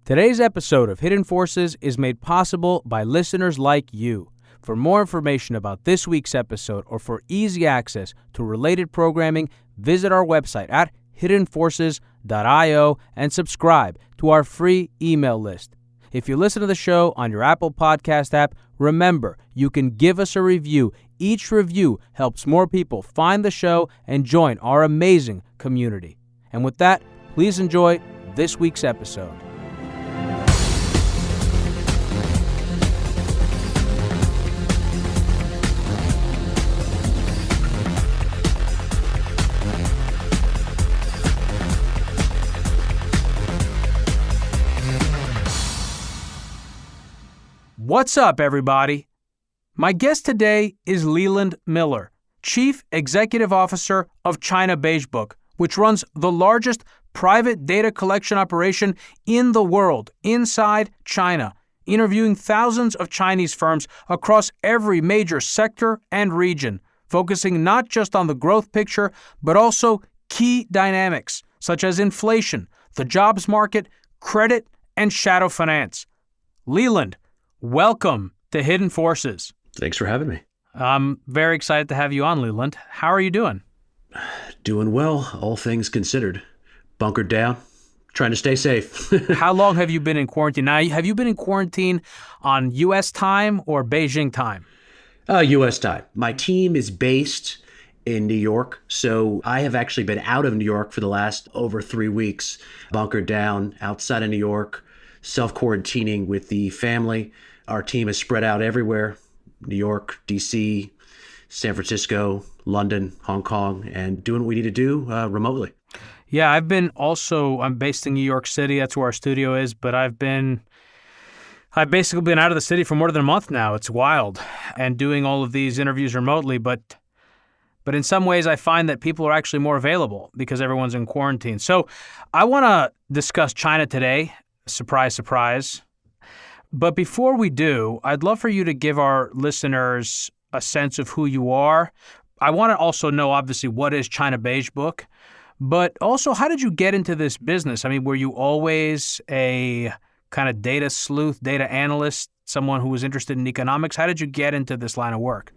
Today's episode of Hidden Forces is made possible by listeners like you. For more information about this week's episode or for easy access to related programming, visit our website at hiddenforces.io and subscribe to our free email list. If you listen to the show on your Apple Podcast app, remember, you can give us a review. Each review helps more people find the show and join our amazing community. And with that, please enjoy this week's episode. What's up, everybody? My guest today is Leland Miller, Chief Executive Officer of China Beige Book, which runs the largest private data collection operation in the world inside China, interviewing thousands of Chinese firms across every major sector and region, focusing not just on the growth picture, but also key dynamics such as inflation, the jobs market, credit, and shadow finance. Leland, welcome to Hidden Forces. Thanks for having me. I'm very excited to have you on, Leland. How are you doing? Doing well, all things considered. Bunkered down, trying to stay safe. How long have you been in quarantine? Now, have you been in quarantine on U.S. time or Beijing time? U.S. time. My team is based in New York, so I have actually been out of New York for the last over 3 weeks, bunkered down outside of New York, self-quarantining with the family. Our team is spread out everywhere: New York, D.C., San Francisco, London, Hong Kong, and doing what we need to do remotely. Yeah, I'm based in New York City. That's where our studio is, but I've basically been out of the city for more than a month now. It's wild, and doing all of these interviews remotely, but in some ways I find that people are actually more available because everyone's in quarantine. So I want to discuss China today. Surprise, surprise. But before we do, I'd love for you to give our listeners a sense of who you are. I want to also know, obviously, what is China Beige Book, but also how did you get into this business? I mean, were you always a kind of data sleuth, data analyst, someone who was interested in economics? How did you get into this line of work?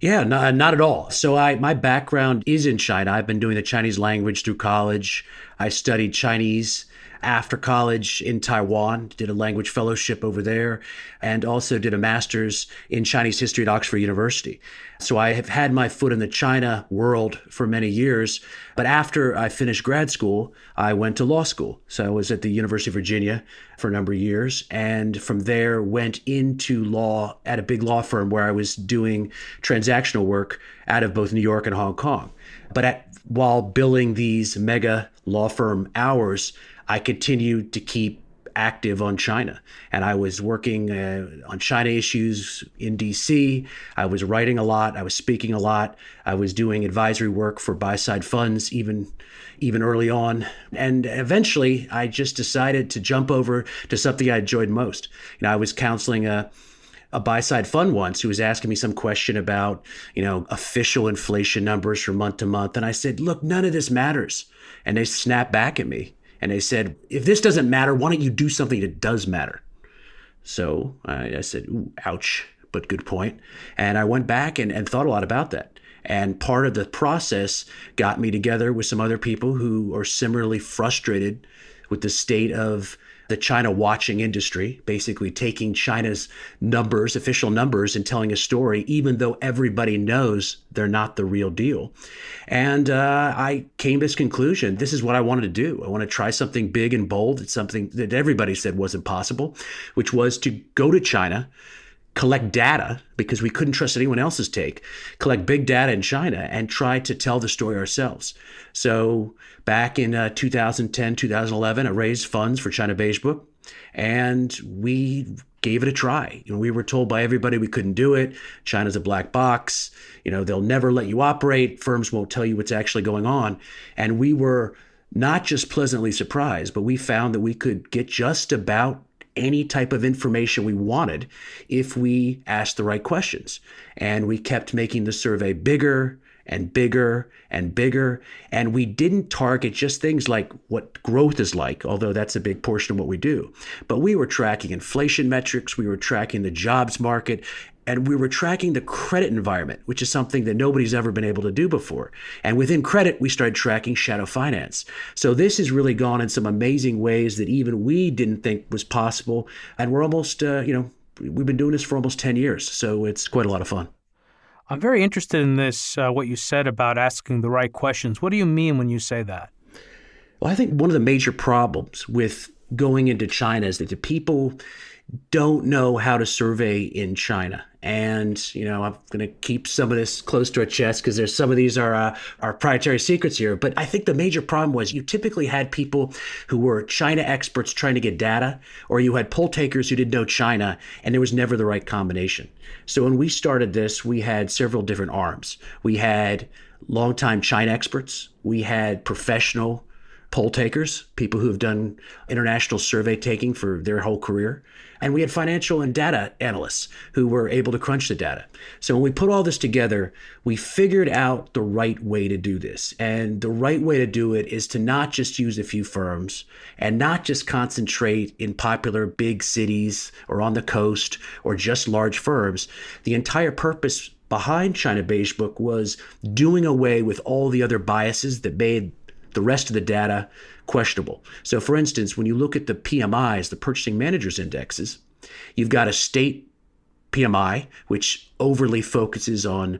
Yeah, not at all. So my background is in China. I've been doing the Chinese language through college. I studied Chinese after college in Taiwan, did a language fellowship over there, and also did a master's in Chinese history at Oxford University. So I have had my foot in the China world for many years. But after I finished grad school, I went to law school. So I was at the University of Virginia for a number of years, and from there went into law at a big law firm where I was doing transactional work out of both New York and Hong Kong. But while billing these mega law firm hours, I continued to keep active on China. And I was working on China issues in DC. I was writing a lot. I was speaking a lot. I was doing advisory work for buy-side funds even early on. And eventually, I just decided to jump over to something I enjoyed most. I was counseling a buy-side fund once who was asking me some question about, official inflation numbers from month to month. And I said, look, none of this matters. And they snapped back at me. And they said, if this doesn't matter, why don't you do something that does matter? So I said, ooh, ouch, but good point. And I went back and thought a lot about that. And part of the process got me together with some other people who are similarly frustrated with the state of the China watching industry, basically taking China's numbers, official numbers, and telling a story, even though everybody knows they're not the real deal. And I came to this conclusion. This is what I wanted to do. I want to try something big and bold. It's something that everybody said wasn't possible, which was to go to China, collect data, because we couldn't trust anyone else's take, collect big data in China and try to tell the story ourselves. So back in 2010, 2011, I raised funds for China Beige Book, and we gave it a try. We were told by everybody we couldn't do it. China's a black box. They'll never let you operate. Firms won't tell you what's actually going on. And we were not just pleasantly surprised, but we found that we could get just about any type of information we wanted if we asked the right questions. And we kept making the survey bigger and bigger and bigger. And we didn't target just things like what growth is like, although that's a big portion of what we do. But we were tracking inflation metrics, we were tracking the jobs market, and we were tracking the credit environment, which is something that nobody's ever been able to do before. And within credit, we started tracking shadow finance. So this has really gone in some amazing ways that even we didn't think was possible. And we're almost, we've been doing this for almost 10 years. So it's quite a lot of fun. I'm very interested in this, what you said about asking the right questions. What do you mean when you say that? Well, I think one of the major problems with going into China is that the people don't know how to survey in China. And, I'm going to keep some of this close to our chest because there's some of these are our proprietary secrets here. But I think the major problem was you typically had people who were China experts trying to get data, or you had poll takers who didn't know China, and there was never the right combination. So when we started this, we had several different arms. We had longtime China experts. We had professional poll takers, people who have done international survey taking for their whole career. And we had financial and data analysts who were able to crunch the data. So when we put all this together, we figured out the right way to do this. And the right way to do it is to not just use a few firms and not just concentrate in popular big cities or on the coast or just large firms. The entire purpose behind China Beige Book was doing away with all the other biases that made the rest of the data questionable. So for instance, when you look at the PMIs, the Purchasing Managers Indexes, you've got a state PMI, which overly focuses on,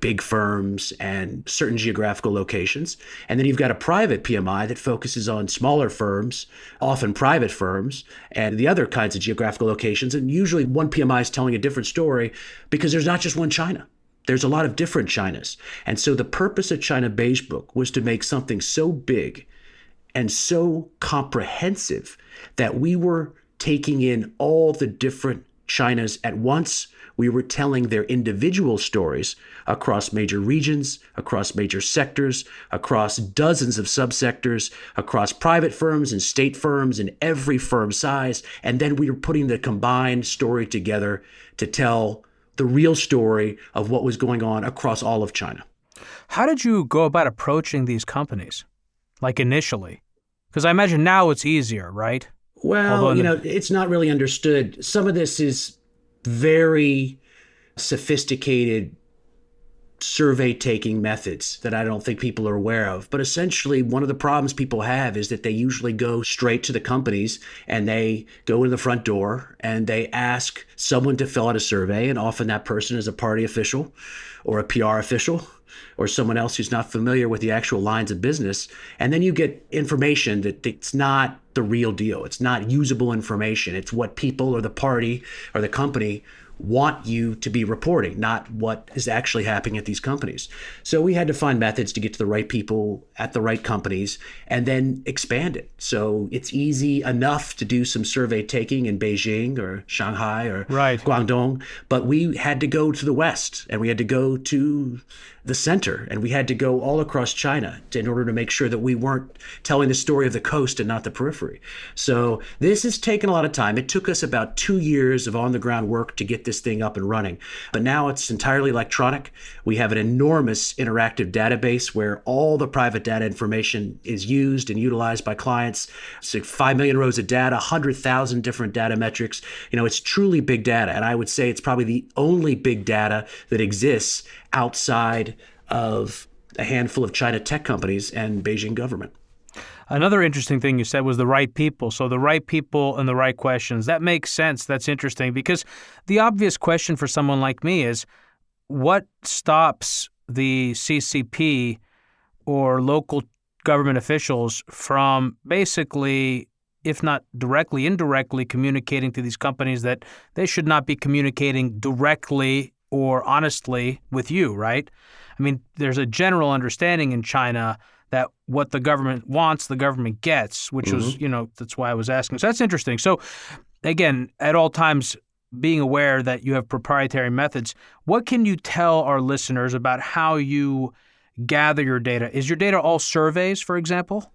big firms and certain geographical locations. And then you've got a private PMI that focuses on smaller firms, often private firms, and the other kinds of geographical locations. And usually one PMI is telling a different story because there's not just one China. There's a lot of different Chinas. And so the purpose of China Beige Book was to make something so big and so comprehensive that we were taking in all the different Chinas at once. We were telling their individual stories across major regions, across major sectors, across dozens of subsectors, across private firms and state firms and every firm size. And then we were putting the combined story together to tell the real story of what was going on across all of China. How did you go about approaching these companies, like initially? Because I imagine now it's easier, right? Well, it's not really understood. Some of this is very sophisticated survey-taking methods that I don't think people are aware of. But essentially, one of the problems people have is that they usually go straight to the companies and they go in the front door and they ask someone to fill out a survey. And often that person is a party official or a PR official or someone else who's not familiar with the actual lines of business. And then you get information that it's not the real deal. It's not usable information. It's what people or the party or the company want you to be reporting, not what is actually happening at these companies. So we had to find methods to get to the right people at the right companies and then expand it. So it's easy enough to do some survey taking in Beijing or Shanghai or Guangdong, but we had to go to the West and we had to go to the center and we had to go all across China in order to make sure that we weren't telling the story of the coast and not the periphery. So this has taken a lot of time. It took us about 2 years of on-the-ground work to get this thing up and running. But now it's entirely electronic. We have an enormous interactive database where all the private data information is used and utilized by clients. So 5 million rows of data, 100,000 different data metrics. It's truly big data. And I would say it's probably the only big data that exists outside of a handful of China tech companies and Beijing government. Another interesting thing you said was the right people. So the right people and the right questions. That makes sense. That's interesting because the obvious question for someone like me is, what stops the CCP or local government officials from basically, if not directly, indirectly communicating to these companies that they should not be communicating directly or honestly with you, right? I mean, there's a general understanding in China that what the government wants, the government gets, which was, that's why I was asking. So that's interesting. So again, at all times, being aware that you have proprietary methods, what can you tell our listeners about how you gather your data? Is your data all surveys, for example?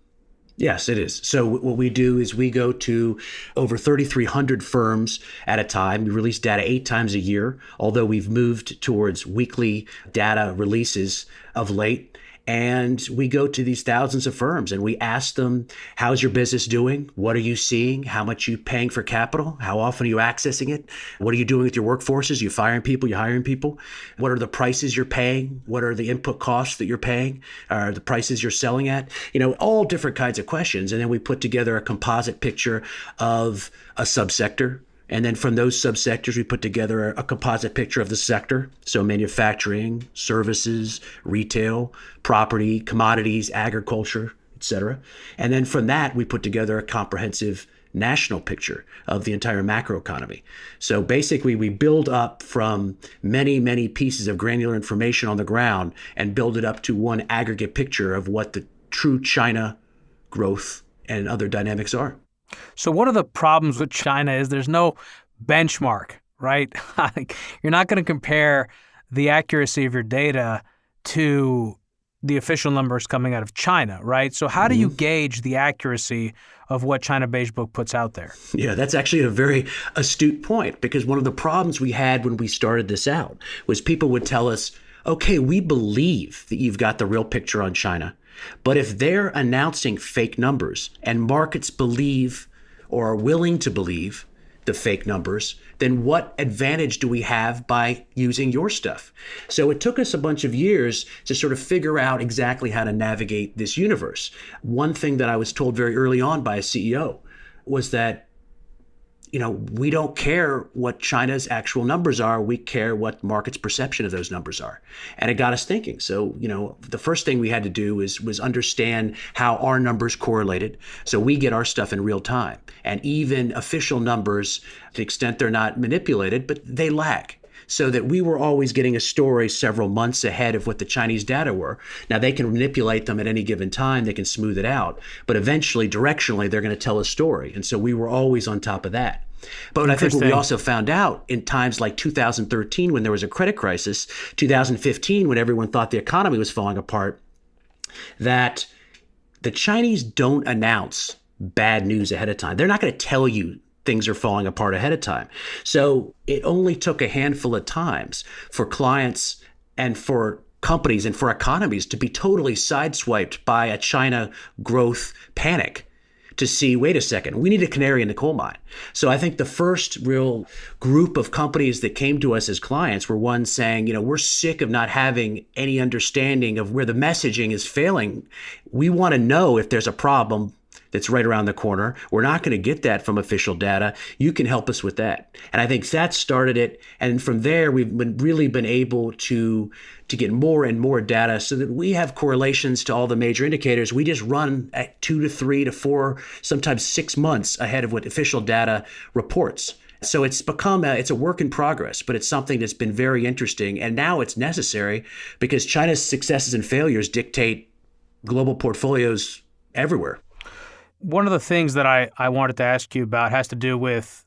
Yes, it is. So what we do is we go to over 3,300 firms at a time. We release data 8 times a year, although we've moved towards weekly data releases of late. And we go to these thousands of firms and we ask them, how's your business doing? What are you seeing? How much are you paying for capital? How often are you accessing it? What are you doing with your workforces? Are you firing people? Are you hiring people? What are the prices you're paying? What are the input costs that you're paying? Are the prices you're selling at? All different kinds of questions. And then we put together a composite picture of a subsector. And then from those subsectors, we put together a composite picture of the sector. So manufacturing, services, retail, property, commodities, agriculture, et cetera. And then from that, we put together a comprehensive national picture of the entire macroeconomy. So basically, we build up from many, many pieces of granular information on the ground and build it up to one aggregate picture of what the true China growth and other dynamics are. So one of the problems with China is there's no benchmark, right? You're not going to compare the accuracy of your data to the official numbers coming out of China, right? So how do you gauge the accuracy of what China Beige Book puts out there? Yeah, that's actually a very astute point, because one of the problems we had when we started this out was people would tell us, okay, we believe that you've got the real picture on China. But if they're announcing fake numbers and markets believe or are willing to believe the fake numbers, then what advantage do we have by using your stuff? So it took us a bunch of years to sort of figure out exactly how to navigate this universe. One thing that I was told very early on by a CEO was that we don't care what China's actual numbers are. We care what market's perception of those numbers are. And it got us thinking. So, the first thing we had to do was understand how our numbers correlated. So we get our stuff in real time. And even official numbers, to the extent they're not manipulated, but they lag. So that we were always getting a story several months ahead of what the Chinese data were. Now, they can manipulate them at any given time. They can smooth it out. But eventually, directionally, they're going to tell a story. And so we were always on top of that. But I think what we also found out in times like 2013, when there was a credit crisis, 2015, when everyone thought the economy was falling apart, that the Chinese don't announce bad news ahead of time. They're not going to tell you things are falling apart ahead of time. So it only took a handful of times for clients and for companies and for economies to be totally sideswiped by a China growth panic to see, wait a second, we need a canary in the coal mine. So I think the first real group of companies that came to us as clients were ones saying, we're sick of not having any understanding of where the messaging is failing. We want to know if there's a problem that's right around the corner. We're not going to get that from official data. You can help us with that. And I think that started it. And from there, we've really been able to get more and more data so that we have correlations to all the major indicators. We just run at 2 to 3 to 4, sometimes 6 months ahead of what official data reports. So it's become it's a work in progress, but it's something that's been very interesting. And now it's necessary because China's successes and failures dictate global portfolios everywhere. One of the things that I wanted to ask you about has to do with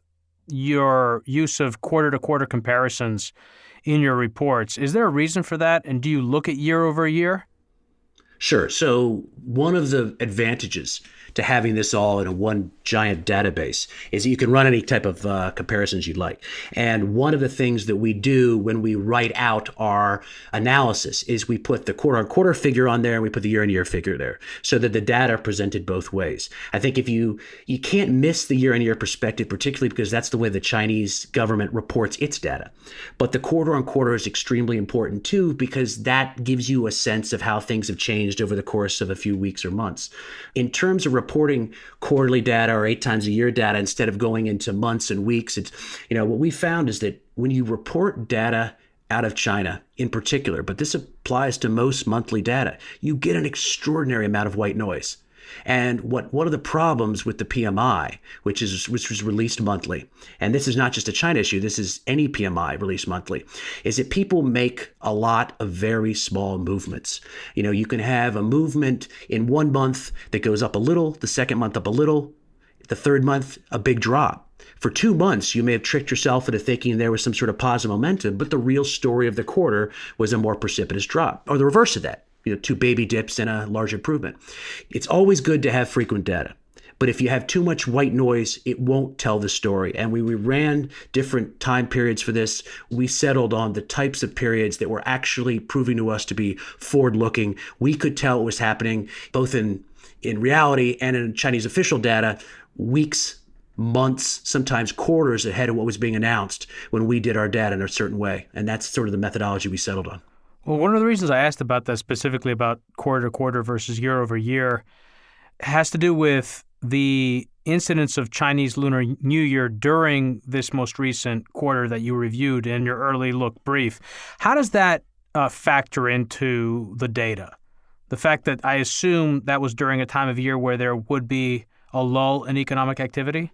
your use of quarter-to-quarter comparisons in your reports. Is there a reason for that? And do you look at year over year? Sure. So one of the advantages to having this all in a one giant database is that you can run any type of comparisons you'd like. And one of the things that we do when we write out our analysis is we put the quarter-on-quarter figure on there and we put the year-on-year figure there so that the data are presented both ways. I think if you can't miss the year-on-year perspective, particularly because that's the way the Chinese government reports its data. But the quarter-on-quarter is extremely important too, because that gives you a sense of how things have changed over the course of a few weeks or months. In terms of reporting quarterly data or 8 times a year data instead of going into months and weeks, it's what we found is that when you report data out of China in particular, but this applies to most monthly data, you get an extraordinary amount of white noise. And one of the problems with the PMI, which was released monthly, and this is not just a China issue, this is any PMI released monthly, is that people make a lot of very small movements. You can have a movement in 1 month that goes up a little, the second month up a little, the third month a big drop. For 2 months, you may have tricked yourself into thinking there was some sort of positive momentum, but the real story of the quarter was a more precipitous drop, or the reverse of that. two baby dips and a large improvement. It's always good to have frequent data. But if you have too much white noise, it won't tell the story. And we ran different time periods for this. We settled on the types of periods that were actually proving to us to be forward-looking. We could tell what was happening both in reality and in Chinese official data weeks, months, sometimes quarters ahead of what was being announced when we did our data in a certain way. And that's sort of the methodology we settled on. Well, one of the reasons I asked about that specifically about quarter to quarter versus year over year has to do with the incidence of Chinese Lunar New Year during this most recent quarter that you reviewed in your early look brief. How does that factor into the data? The fact that I assume that was during a time of year where there would be a lull in economic activity?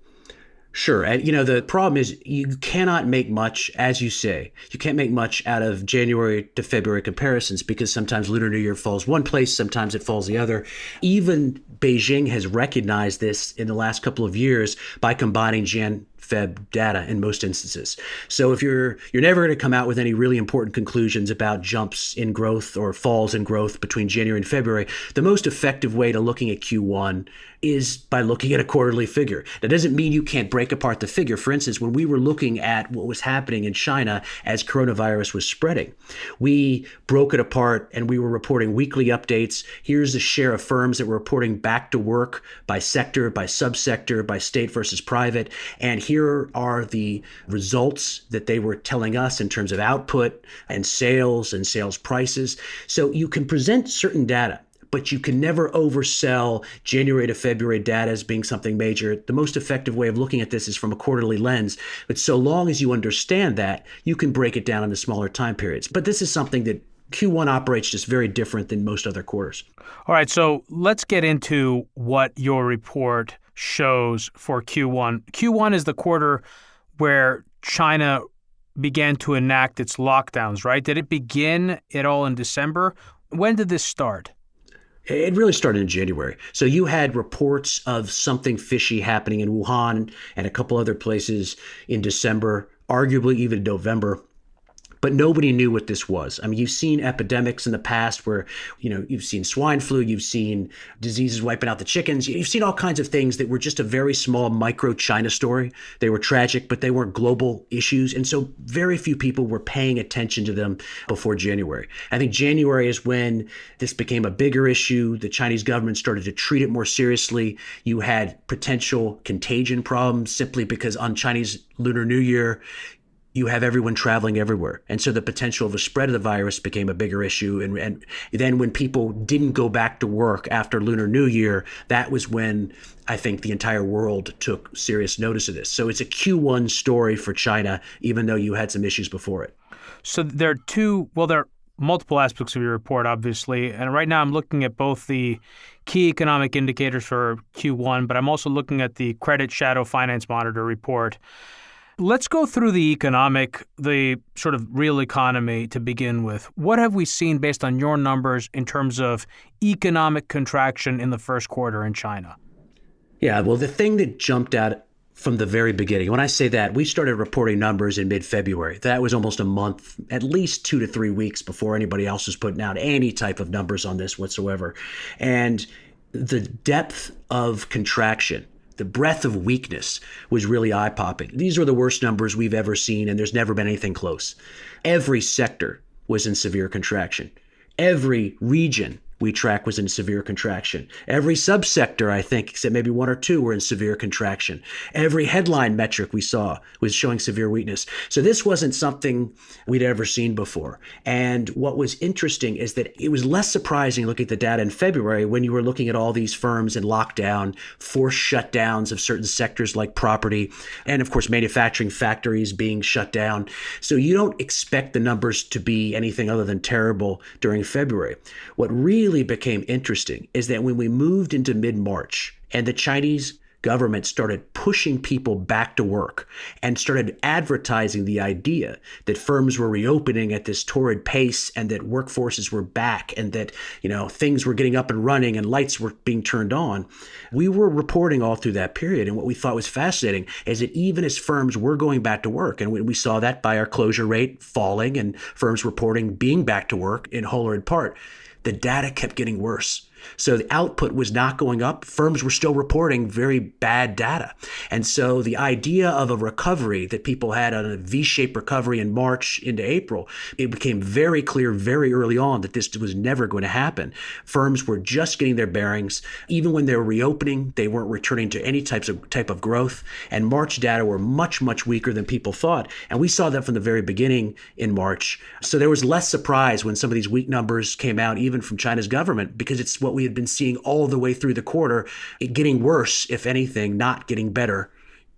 Sure. And, the problem is you cannot make much, as you say, you can't make much out of January to February comparisons because sometimes Lunar New Year falls one place, sometimes it falls the other. Even Beijing has recognized this in the last couple of years by combining Jan-Feb data in most instances. So if you're never going to come out with any really important conclusions about jumps in growth or falls in growth between January and February, the most effective way to looking at Q1 is by looking at a quarterly figure. That doesn't mean you can't break apart the figure. For instance, when we were looking at what was happening in China as coronavirus was spreading, we broke it apart and we were reporting weekly updates. Here's the share of firms that were reporting back to work by sector, by subsector, by state versus private. And here are the results that they were telling us in terms of output and sales prices. So you can present certain data, but you can never oversell January to February data as being something major. The most effective way of looking at this is from a quarterly lens. But so long as you understand that, you can break it down into smaller time periods. But this is something that Q1 operates just very different than most other quarters. All right, so let's get into what your report shows for Q1. Q1 is the quarter where China began to enact its lockdowns, right? Did it begin at all in December? When did this start? It really started in January. So you had reports of something fishy happening in Wuhan and a couple other places in December, arguably even November. But nobody knew what this was. I mean, you've seen epidemics in the past where, you've seen swine flu, you've seen diseases wiping out the chickens. You've seen all kinds of things that were just a very small micro China story. They were tragic, but they weren't global issues. And so very few people were paying attention to them before January. I think January is when this became a bigger issue. The Chinese government started to treat it more seriously. You had potential contagion problems simply because on Chinese Lunar New Year, you have everyone traveling everywhere. And so the potential of a spread of the virus became a bigger issue. And then when people didn't go back to work after Lunar New Year, that was when I think the entire world took serious notice of this. So it's a Q1 story for China, even though you had some issues before it. So there are multiple aspects of your report, obviously. And right now I'm looking at both the key economic indicators for Q1, but I'm also looking at the Credit Shadow Finance Monitor report. Let's go through the sort of real economy to begin with. What have we seen based on your numbers in terms of economic contraction in the first quarter in China? Yeah, well, the thing that jumped out from the very beginning, when I say that, we started reporting numbers in mid-February. That was almost a month, at least 2 to 3 weeks before anybody else was putting out any type of numbers on this whatsoever. And the depth of contraction, the breadth of weakness was really eye-popping. These were the worst numbers we've ever seen, and there's never been anything close. Every sector was in severe contraction. Every region we track was in severe contraction. Every subsector, I think, except maybe one or two, were in severe contraction. Every headline metric we saw was showing severe weakness. So this wasn't something we'd ever seen before. And what was interesting is that it was less surprising looking at the data in February when you were looking at all these firms in lockdown, forced shutdowns of certain sectors like property, and of course, manufacturing factories being shut down. So you don't expect the numbers to be anything other than terrible during February. What really became interesting is that when we moved into mid-March and the Chinese government started pushing people back to work and started advertising the idea that firms were reopening at this torrid pace and that workforces were back and that, things were getting up and running and lights were being turned on, we were reporting all through that period. And what we thought was fascinating is that even as firms were going back to work, and we saw that by our closure rate falling and firms reporting being back to work in whole or in part, the data kept getting worse. So the output was not going up. Firms were still reporting very bad data. And so the idea of a recovery that people had on a V-shaped recovery in March into April, it became very clear very early on that this was never going to happen. Firms were just getting their bearings. Even when they were reopening, they weren't returning to any type of growth. And March data were much, much weaker than people thought. And we saw that from the very beginning in March. So there was less surprise when some of these weak numbers came out, even from China's government, because it's what we had been seeing all the way through the quarter, it getting worse, if anything, not getting better,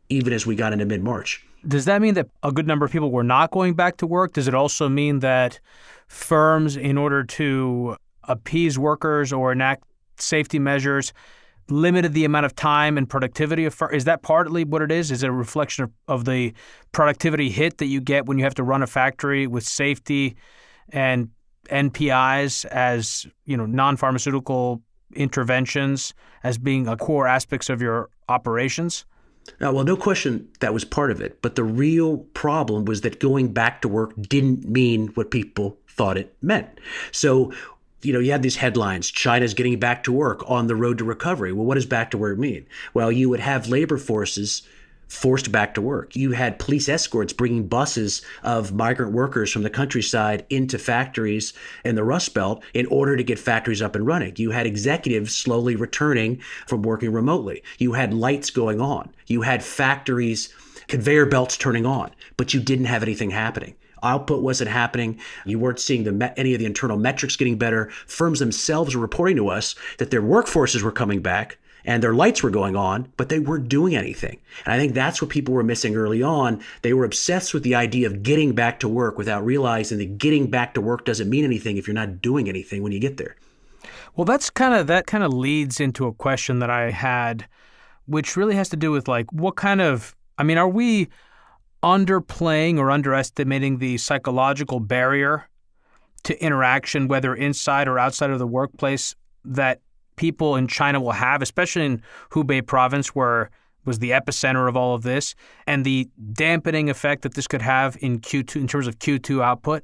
even as we got into mid-March. Does that mean that a good number of people were not going back to work? Does it also mean that firms, in order to appease workers or enact safety measures, limited the amount of time and productivity of firms? Is that partly what it is? Is it a reflection of the productivity hit that you get when you have to run a factory with safety and NPIs as, non-pharmaceutical interventions as being a core aspects of your operations? Well, no question that was part of it. But the real problem was that going back to work didn't mean what people thought it meant. So, you had these headlines, China's getting back to work on the road to recovery. Well, what does back to work mean? Well, you would have labor forces forced back to work. You had police escorts bringing buses of migrant workers from the countryside into factories in the Rust Belt in order to get factories up and running. You had executives slowly returning from working remotely. You had lights going on. You had factories, conveyor belts turning on, but you didn't have anything happening. Output wasn't happening. You weren't seeing any of the internal metrics getting better. Firms themselves were reporting to us that their workforces were coming back and their lights were going on, but they weren't doing anything. And I think that's what people were missing early on. They were obsessed with the idea of getting back to work without realizing that getting back to work doesn't mean anything if you're not doing anything when you get there. Well, that kind of leads into a question that I had, which really has to do with are we underplaying or underestimating the psychological barrier to interaction, whether inside or outside of the workplace, that people in China will have, especially in Hubei province, where was the epicenter of all of this, and the dampening effect that this could have in Q2 in terms of Q2 output?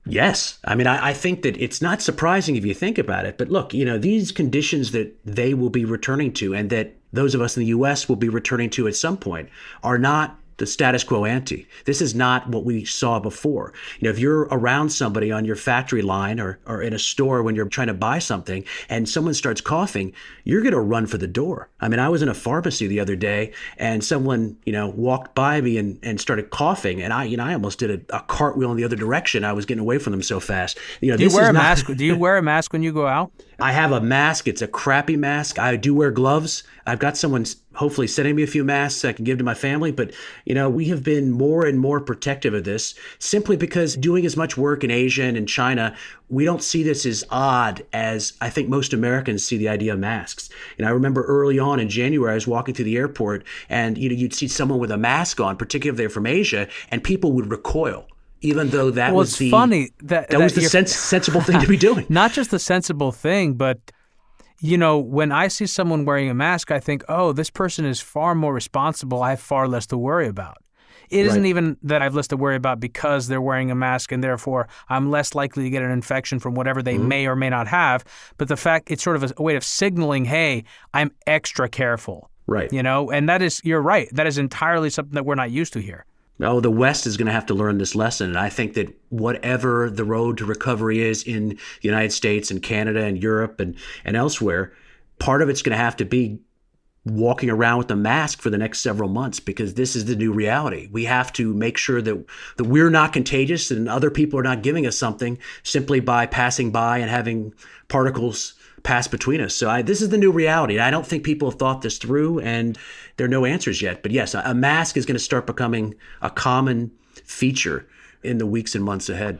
Yes. I think that it's not surprising if you think about it. But look, these conditions that they will be returning to and that those of us in the U.S. will be returning to at some point are not the status quo ante. This is not what we saw before. If you're around somebody on your factory line or in a store when you're trying to buy something and someone starts coughing, you're going to run for the door. I was in a pharmacy the other day and someone, walked by me and started coughing, and I almost did a cartwheel in the other direction. I was getting away from them so fast. Do you wear a mask? Do you wear a mask when you go out? I have a mask. It's a crappy mask. I do wear gloves. I've got someone hopefully sending me a few masks I can give to my family. But, we have been more and more protective of this simply because doing as much work in Asia and in China, we don't see this as odd as I think most Americans see the idea of masks. I remember early on in January, I was walking through the airport and, you'd see someone with a mask on, particularly if they're from Asia, and people would recoil. Even though that was funny that was the sensible thing to be doing. Not just the sensible thing, but when I see someone wearing a mask, I think, oh, this person is far more responsible. I have far less to worry about. It isn't even that I have less to worry about because they're wearing a mask and therefore I'm less likely to get an infection from whatever they may or may not have. But the fact it's sort of a way of signaling, hey, I'm extra careful. Right. And that is, you're right. That is entirely something that we're not used to here. Oh, the West is going to have to learn this lesson. And I think that whatever the road to recovery is in the United States and Canada and Europe and elsewhere, part of it's going to have to be walking around with a mask for the next several months, because this is the new reality. We have to make sure that we're not contagious and other people are not giving us something simply by passing by and having particles pass between us. So this is the new reality. I don't think people have thought this through, and there are no answers yet. But yes, a mask is going to start becoming a common feature in the weeks and months ahead.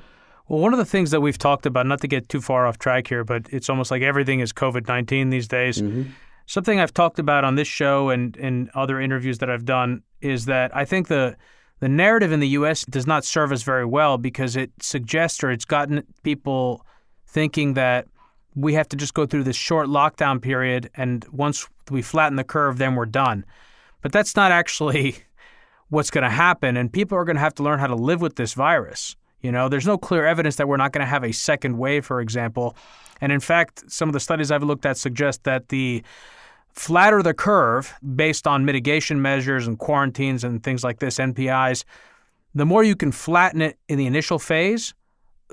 Well, one of the things that we've talked about, not to get too far off track here, but it's almost like everything is COVID-19 these days. Mm-hmm. Something I've talked about on this show and in other interviews that I've done is that I think the narrative in the U.S. does not serve us very well, because it suggests, or it's gotten people thinking that we have to just go through this short lockdown period, and once we flatten the curve, then we're done. But that's not actually what's going to happen, and people are going to have to learn how to live with this virus. There's no clear evidence that we're not going to have a second wave, for example. And in fact, some of the studies I've looked at suggest that the flatter the curve based on mitigation measures and quarantines and things like this, NPIs, the more you can flatten it in the initial phase,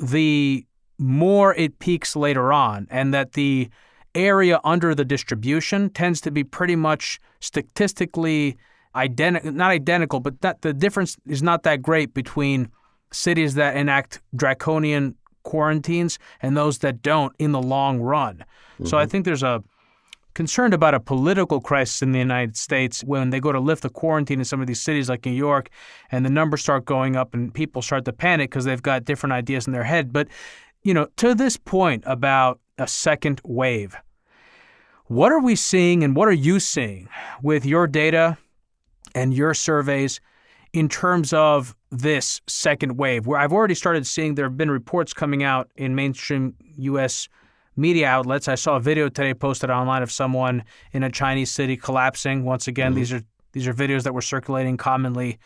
the more it peaks later on, and that the area under the distribution tends to be pretty much statistically not identical, but that the difference is not that great between cities that enact draconian quarantines and those that don't in the long run. So I think there's a concern about a political crisis in the United States when they go to lift the quarantine in some of these cities like New York and the numbers start going up and people start to panic because they've got different ideas in their head. But, to this point about a second wave, what are we seeing and what are you seeing with your data and your surveys in terms of this second wave? Where I've already started seeing there have been reports coming out in mainstream U.S. media outlets. I saw a video today posted online of someone in a Chinese city collapsing. Once again, these are videos that were circulating commonly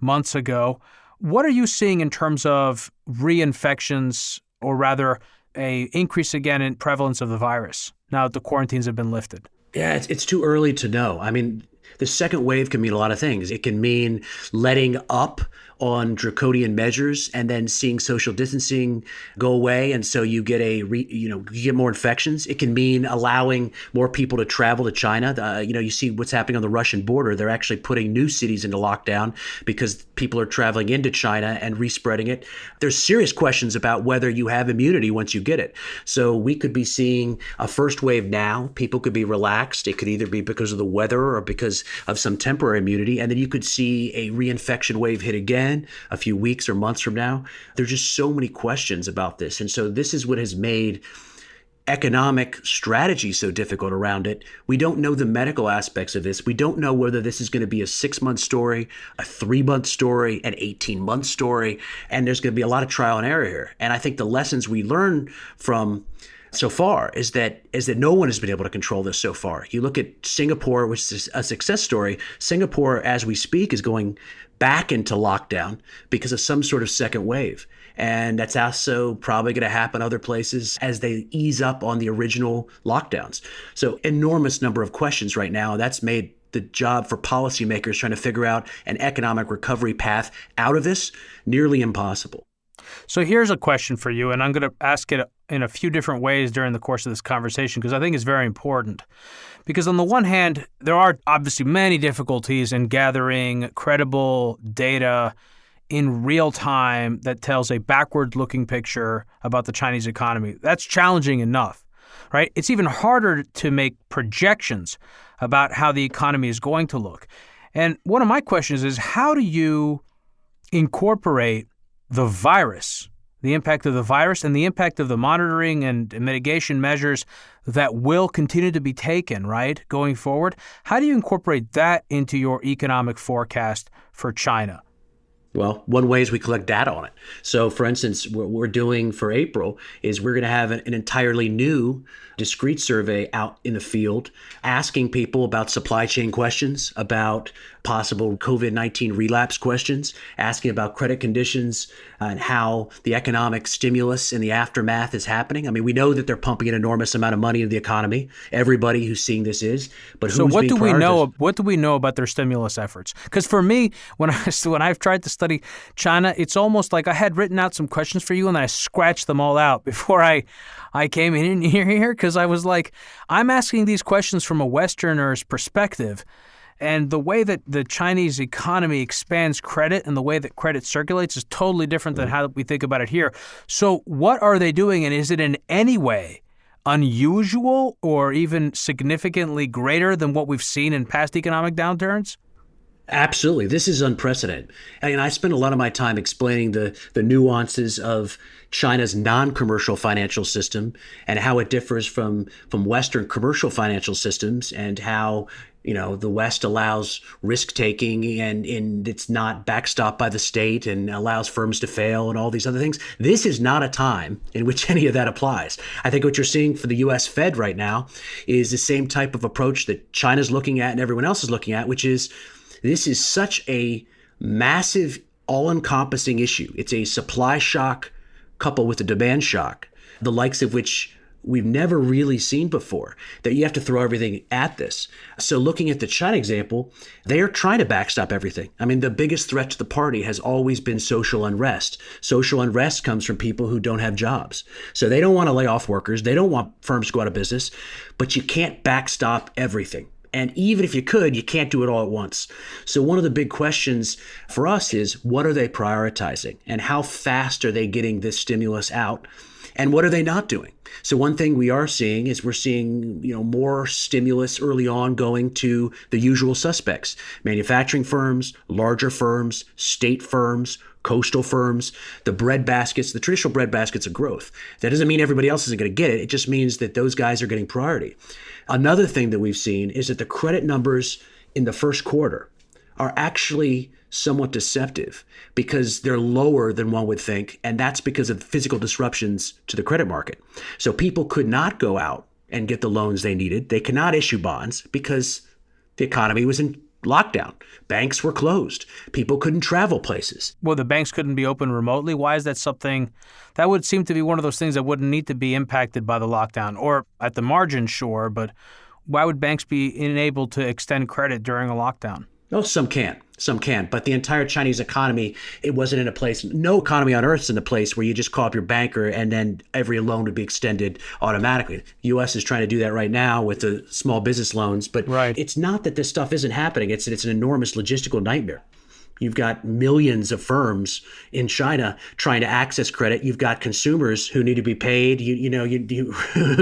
months ago. What are you seeing in terms of reinfections, or rather a increase again in prevalence of the virus now that the quarantines have been lifted? Yeah, it's too early to know. I mean, the second wave can mean a lot of things. It can mean letting up on draconian measures and then seeing social distancing go away, and so you get you get more infections. It can mean allowing more people to travel to China. You see what's happening on the Russian border. They're actually putting new cities into lockdown because people are traveling into China and respreading it. There's serious questions about whether you have immunity once you get it. So we could be seeing a first wave now. People could be relaxed. It could either be because of the weather or because of some temporary immunity, and then you could see a reinfection wave hit again a few weeks or months from now. There's just so many questions about this. And so this is what has made economic strategy so difficult around it. We don't know the medical aspects of this. We don't know whether this is going to be a 6-month story, a 3-month story, an 18-month story. And there's going to be a lot of trial and error here. And I think the lessons we learn from so far is that no one has been able to control this so far. You look at Singapore, which is a success story. Singapore, as we speak, is going back into lockdown because of some sort of second wave. And that's also probably going to happen other places as they ease up on the original lockdowns. So enormous number of questions right now. That's made the job for policymakers trying to figure out an economic recovery path out of this nearly impossible. So here's a question for you, and I'm going to ask it in a few different ways during the course of this conversation because I think it's very important. Because on the one hand, there are obviously many difficulties in gathering credible data in real time that tells a backward-looking picture about the Chinese economy. That's challenging enough, right? It's even harder to make projections about how the economy is going to look. And one of my questions is, how do you incorporate the virus, the impact of the virus and the impact of the monitoring and mitigation measures that will continue to be taken, right, going forward? How do you incorporate that into your economic forecast for China? Well, one way is we collect data on it. So, for instance, what we're doing for April is we're going to have an entirely new discrete survey out in the field asking people about supply chain questions, about possible COVID-19 relapse questions, asking about credit conditions and how the economic stimulus in the aftermath is happening. I mean, we know that they're pumping an enormous amount of money into the economy. Everybody who's seeing this is. But so what do we know? What do we know about their stimulus efforts? Because for me, when I've tried to study China, it's almost like I had written out some questions for you and I scratched them all out before I came in here because I was like, I'm asking these questions from a Westerner's perspective. And the way that the Chinese economy expands credit and the way that credit circulates is totally different than how we think about it here. So what are they doing? And is it in any way unusual or even significantly greater than what we've seen in past economic downturns? Absolutely. This is unprecedented. And I spend a lot of my time explaining the nuances of China's non-commercial financial system and how it differs from Western commercial financial systems and how, the West allows risk-taking and it's not backstopped by the state and allows firms to fail and all these other things. This is not a time in which any of that applies. I think what you're seeing for the U.S. Fed right now is the same type of approach that China's looking at and everyone else is looking at, which is this is such a massive all-encompassing issue. It's a supply shock coupled with a demand shock, the likes of which we've never really seen before, that you have to throw everything at this. So looking at the China example, they are trying to backstop everything. I mean, the biggest threat to the party has always been social unrest. Social unrest comes from people who don't have jobs. So they don't want to lay off workers. They don't want firms to go out of business, but you can't backstop everything. And even if you could, you can't do it all at once. So one of the big questions for us is, what are they prioritizing? And how fast are they getting this stimulus out? And what are they not doing? So one thing we are seeing is we're seeing, more stimulus early on going to the usual suspects: manufacturing firms, larger firms, state firms, coastal firms, the traditional bread baskets of growth. That doesn't mean everybody else isn't going to get it. It just means that those guys are getting priority. Another thing that we've seen is that the credit numbers in the first quarter are actually somewhat deceptive because they're lower than one would think. And that's because of physical disruptions to the credit market. So people could not go out and get the loans they needed. They could not issue bonds because the economy was in lockdown. Banks were closed. People couldn't travel places. Well, the banks couldn't be open remotely. Why is that something that would seem to be one of those things that wouldn't need to be impacted by the lockdown? Or at the margin, sure, but why would banks be enabled to extend credit during a lockdown? Oh, some can. But the entire Chinese economy, it wasn't in a place, no economy on earth is in a place where you just call up your banker and then every loan would be extended automatically. The U.S. is trying to do that right now with the small business loans. But It's not that this stuff isn't happening. It's an enormous logistical nightmare. You've got millions of firms in China trying to access credit. You've got consumers who need to be paid. You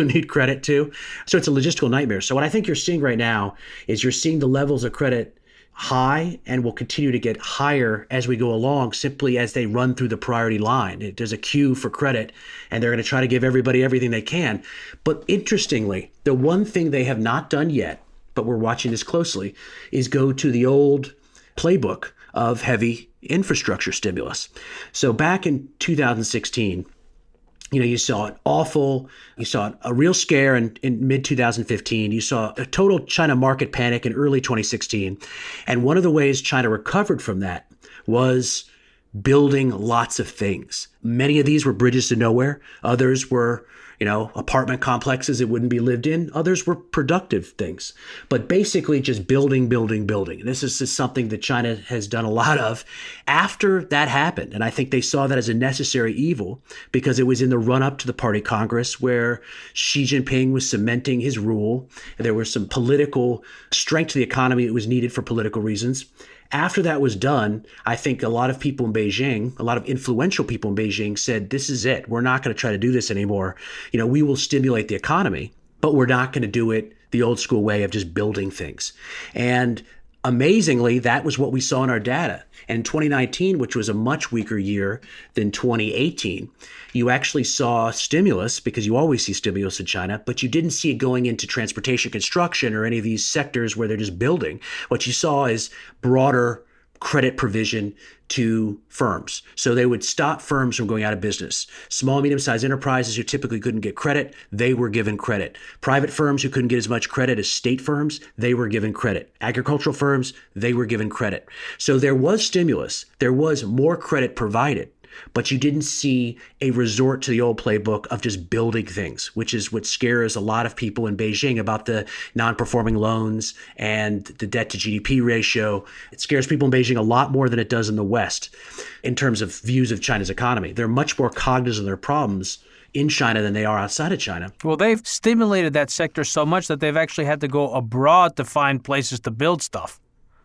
need credit too. So it's a logistical nightmare. So what I think you're seeing right now is you're seeing the levels of credit high and will continue to get higher as we go along, simply as they run through the priority line. There's a queue for credit, and they're going to try to give everybody everything they can. But interestingly, the one thing they have not done yet, but we're watching this closely, is go to the old playbook of heavy infrastructure stimulus. So back in 2016, you saw a real scare in mid-2015. You saw a total China market panic in early 2016. And one of the ways China recovered from that was building lots of things. Many of these were bridges to nowhere. Others were, apartment complexes that wouldn't be lived in. Others were productive things. But basically just building. This is just something that China has done a lot of after that happened. And I think they saw that as a necessary evil because it was in the run-up to the Party Congress where Xi Jinping was cementing his rule. There was some political strength to the economy that was needed for political reasons. After that was done, I think a lot of people in Beijing, a lot of influential people in Beijing said, this is it. We're not going to try to do this anymore. We will stimulate the economy, but we're not going to do it the old school way of just building things. And amazingly, that was what we saw in our data. And 2019, which was a much weaker year than 2018, you actually saw stimulus, because you always see stimulus in China, but you didn't see it going into transportation, construction, or any of these sectors where they're just building. What you saw is broader credit provision to firms. So they would stop firms from going out of business. Small, medium-sized enterprises who typically couldn't get credit, they were given credit. Private firms who couldn't get as much credit as state firms, they were given credit. Agricultural firms, they were given credit. So there was stimulus. There was more credit provided. But you didn't see a resort to the old playbook of just building things, which is what scares a lot of people in Beijing about the non-performing loans and the debt to GDP ratio. It scares people in Beijing a lot more than it does in the West in terms of views of China's economy. They're much more cognizant of their problems in China than they are outside of China. Well, they've stimulated that sector so much that they've actually had to go abroad to find places to build stuff.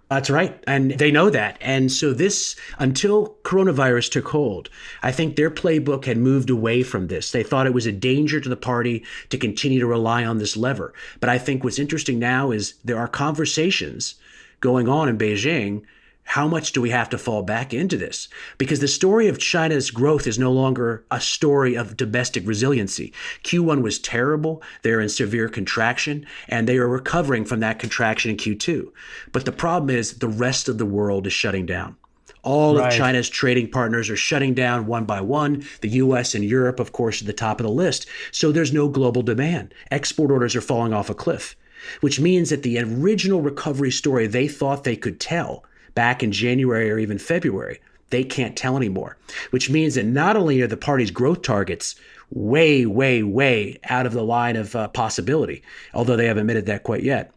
That's right. And they know that. And so this, until coronavirus took hold, I think their playbook had moved away from this. They thought it was a danger to the party to continue to rely on this lever. But I think what's interesting now is there are conversations going on in Beijing. How much do we have to fall back into this? Because the story of China's growth is no longer a story of domestic resiliency. Q1 was terrible. They're in severe contraction, and they are recovering from that contraction in Q2. But the problem is the rest of the world is shutting down. All of China's trading partners are shutting down one by one. The U.S. and Europe, of course, at the top of the list. So there's no global demand. Export orders are falling off a cliff, which means that the original recovery story they thought they could tell back in January or even February, they can't tell anymore, which means that not only are the party's growth targets way, way, way out of the line of possibility, although they haven't admitted that quite yet,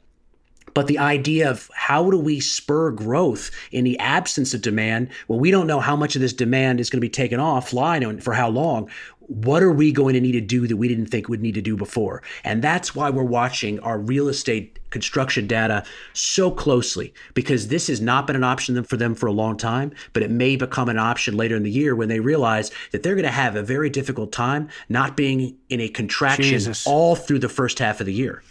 but the idea of how do we spur growth in the absence of demand when we don't know how much of this demand is going to be taken offline and for how long. What are we going to need to do that we didn't think we'd need to do before? And that's why we're watching our real estate construction data so closely, because this has not been an option for them for a long time, but it may become an option later in the year when they realize that they're going to have a very difficult time not being in a contraction all through the first half of the year.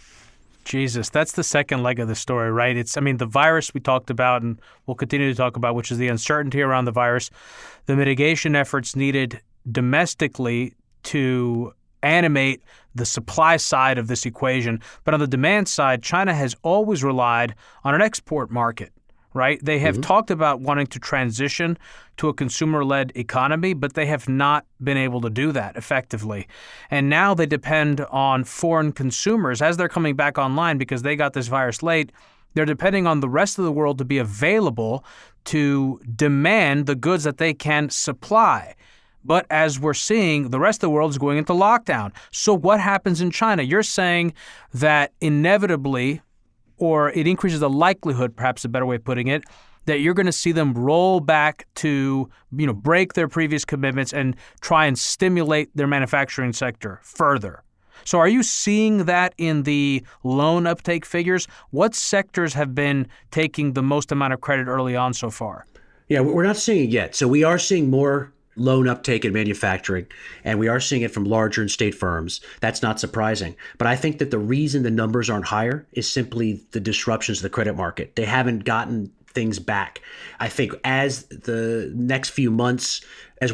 Jesus, that's the second leg of the story, right? The virus we talked about and we'll continue to talk about, which is the uncertainty around the virus, the mitigation efforts needed domestically to animate the supply side of this equation. But on the demand side, China has always relied on an export market, right? They have talked about wanting to transition to a consumer-led economy, but they have not been able to do that effectively. And now they depend on foreign consumers as they're coming back online because they got this virus late. They're depending on the rest of the world to be available to demand the goods that they can supply. But as we're seeing, the rest of the world is going into lockdown. So what happens in China? You're saying that inevitably, or it increases the likelihood, perhaps a better way of putting it, that you're going to see them roll back to, break their previous commitments and try and stimulate their manufacturing sector further. So are you seeing that in the loan uptake figures? What sectors have been taking the most amount of credit early on so far? Yeah, we're not seeing it yet. So we are seeing more loan uptake in manufacturing, and we are seeing it from larger and state firms. That's not surprising. But I think that the reason the numbers aren't higher is simply the disruptions to the credit market. They haven't gotten things back. I think as we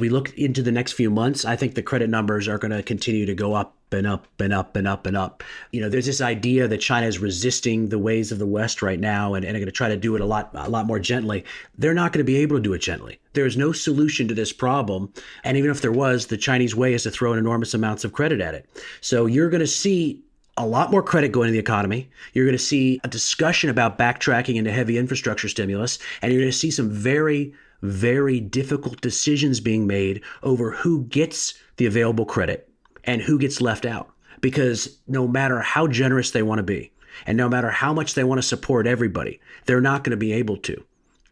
look into the next few months, I think the credit numbers are going to continue to go up and up and up and up and up. There's this idea that China is resisting the ways of the West right now and are going to try to do it a lot more gently. They're not going to be able to do it gently. There is no solution to this problem. And even if there was, the Chinese way is to throw in enormous amounts of credit at it. So you're going to see a lot more credit going into the economy. You're going to see a discussion about backtracking into heavy infrastructure stimulus, and you're going to see some very, very difficult decisions being made over who gets the available credit and who gets left out. Because no matter how generous they want to be, and no matter how much they want to support everybody, they're not going to be able to.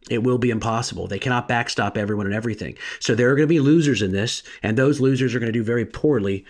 It will be impossible. They cannot backstop everyone and everything. So there are going to be losers in this, and those losers are going to do very poorly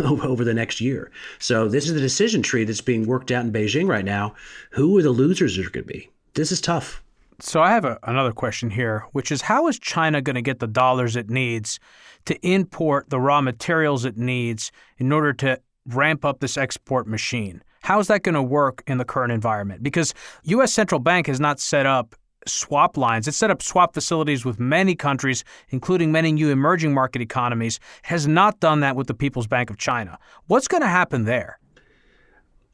over the next year. So this is the decision tree that's being worked out in Beijing right now. Who are the losers are going to be? This is tough. So I have another question here, which is how is China going to get the dollars it needs to import the raw materials it needs in order to ramp up this export machine? How is that going to work in the current environment? Because U.S. Central Bank has not set up swap lines. It's set up swap facilities with many countries, including many new emerging market economies. It has not done that with the People's Bank of China. What's going to happen there?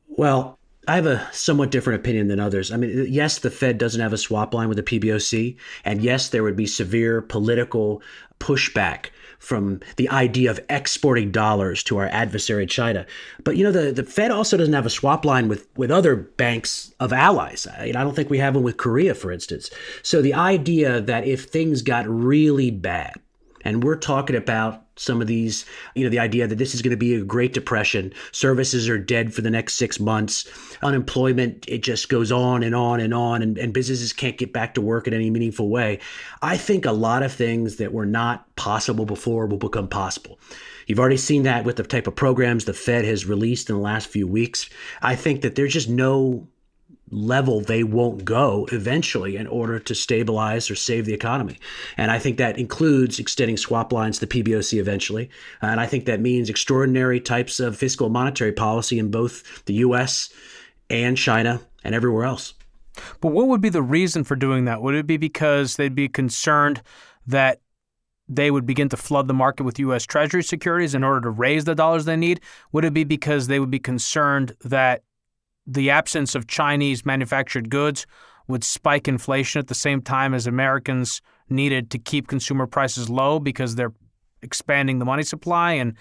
Well, I have a somewhat different opinion than others. I mean, yes, the Fed doesn't have a swap line with the PBOC, and yes, there would be severe political pushback from the idea of exporting dollars to our adversary China. But, the Fed also doesn't have a swap line with other banks of allies. I don't think we have one with Korea, for instance. So the idea that if things got really bad, and we're talking about some of these, the idea that this is going to be a Great Depression, services are dead for the next 6 months, unemployment, it just goes on and on and on, and businesses can't get back to work in any meaningful way. I think a lot of things that were not possible before will become possible. You've already seen that with the type of programs the Fed has released in the last few weeks. I think that there's just no level they won't go eventually in order to stabilize or save the economy. And I think that includes extending swap lines to the PBOC eventually. And I think that means extraordinary types of fiscal and monetary policy in both the U.S. and China and everywhere else. But what would be the reason for doing that? Would it be because they'd be concerned that they would begin to flood the market with U.S. Treasury securities in order to raise the dollars they need? Would it be because they would be concerned that the absence of Chinese manufactured goods would spike inflation at the same time as Americans needed to keep consumer prices low because they're expanding the money supply and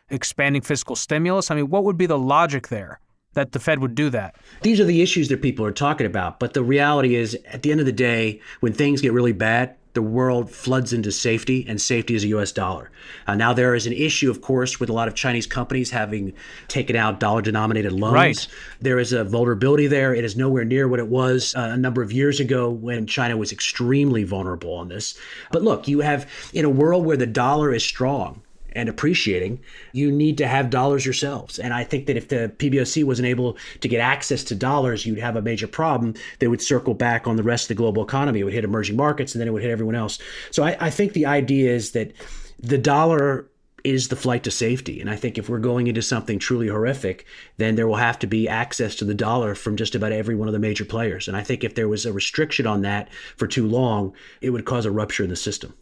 expanding fiscal stimulus? I mean, what would be the logic there that the Fed would do that? These are the issues that people are talking about. But the reality is, at the end of the day, when things get really bad, the world floods into safety, and safety is a U.S. dollar. Now, there is an issue, of course, with a lot of Chinese companies having taken out dollar-denominated loans. Right. There is a vulnerability there. It is nowhere near what it was a number of years ago when China was extremely vulnerable on this. But look, you have, in a world where the dollar is strong and appreciating, you need to have dollars yourselves. And I think that if the PBOC wasn't able to get access to dollars, you'd have a major problem. They would circle back on the rest of the global economy. It would hit emerging markets, and then it would hit everyone else. So I think the idea is that the dollar is the flight to safety. And I think if we're going into something truly horrific, then there will have to be access to the dollar from just about every one of the major players. And I think if there was a restriction on that for too long, it would cause a rupture in the system.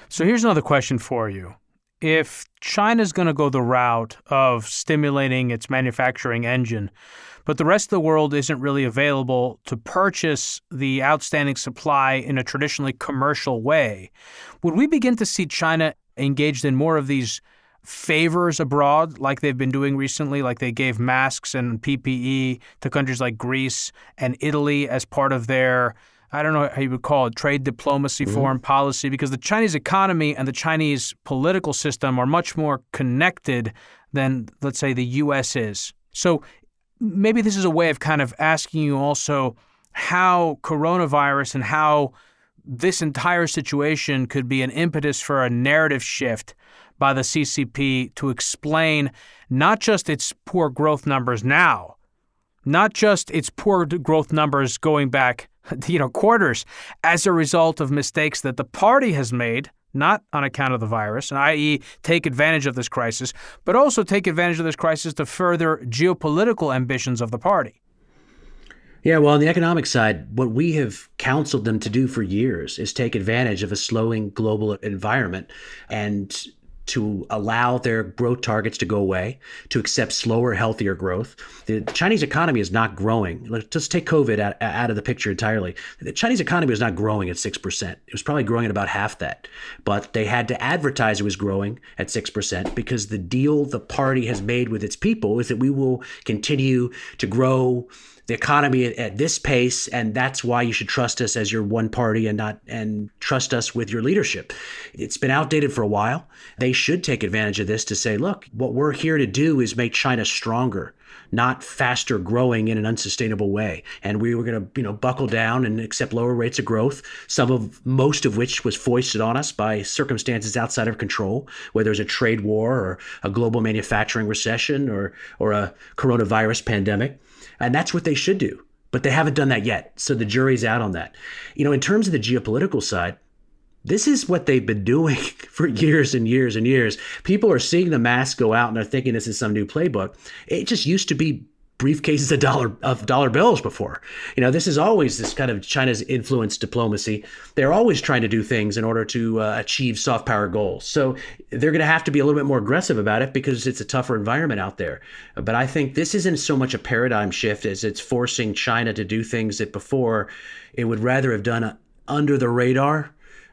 So here's another question for you. If China's going to go the route of stimulating its manufacturing engine, but the rest of the world isn't really available to purchase the outstanding supply in a traditionally commercial way, would we begin to see China engaged in more of these favors abroad like they've been doing recently, like they gave masks and PPE to countries like Greece and Italy as part of their, I don't know how you would call it, trade diplomacy, foreign policy, because the Chinese economy and the Chinese political system are much more connected than, let's say, the U.S. is. So maybe this is a way of kind of asking you also how coronavirus and how this entire situation could be an impetus for a narrative shift by the CCP to explain not just its poor growth numbers now, not just its poor growth numbers going back, quarters as a result of mistakes that the party has made, not on account of the virus, and i.e. take advantage of this crisis, but also take advantage of this crisis to further geopolitical ambitions of the party. Yeah, well, on the economic side, what we have counseled them to do for years is take advantage of a slowing global environment and to allow their growth targets to go away, to accept slower, healthier growth. The Chinese economy is not growing. Let's just take COVID out of the picture entirely. The Chinese economy was not growing at 6%. It was probably growing at about half that. But they had to advertise it was growing at 6% because the deal the party has made with its people is that we will continue to grow the economy at this pace, and that's why you should trust us as your one party and trust us with your leadership. It's been outdated for a while. They should take advantage of this to say, look, what we're here to do is make China stronger, not faster growing in an unsustainable way. And we were going to, buckle down and accept lower rates of growth, most of which was foisted on us by circumstances outside of control, whether it's a trade war or a global manufacturing recession or a coronavirus pandemic. And that's what they should do. But they haven't done that yet. So the jury's out on that. In terms of the geopolitical side, this is what they've been doing for years and years and years. People are seeing the masks go out and they're thinking this is some new playbook. It just used to be briefcases of dollar bills before. This is always this kind of China's influence diplomacy. They're always trying to do things in order to achieve soft power goals. So they're going to have to be a little bit more aggressive about it because it's a tougher environment out there. But I think this isn't so much a paradigm shift as it's forcing China to do things that before it would rather have done under the radar,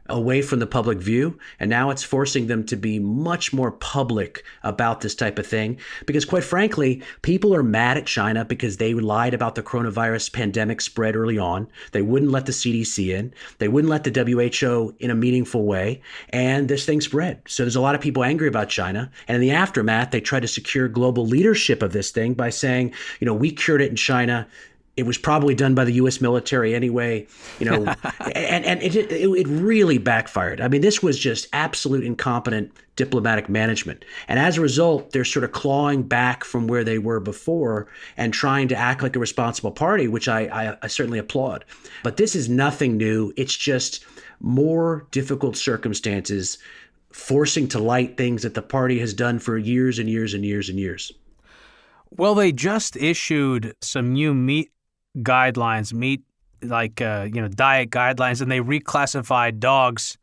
away from the public view. And now it's forcing them to be much more public about this type of thing. Because quite frankly, people are mad at China because they lied about the coronavirus pandemic spread early on. They wouldn't let the CDC in. They wouldn't let the WHO in a meaningful way. And this thing spread. So there's a lot of people angry about China. And in the aftermath, they tried to secure global leadership of this thing by saying, we cured it in China. It was probably done by the U.S. military anyway, and it really backfired. I mean, this was just absolute incompetent diplomatic management. And as a result, they're sort of clawing back from where they were before and trying to act like a responsible party, which I certainly applaud. But this is nothing new. It's just more difficult circumstances forcing to light things that the party has done for years and years and years and years. Well, they just issued some new meat guidelines, diet guidelines, and they reclassified dogs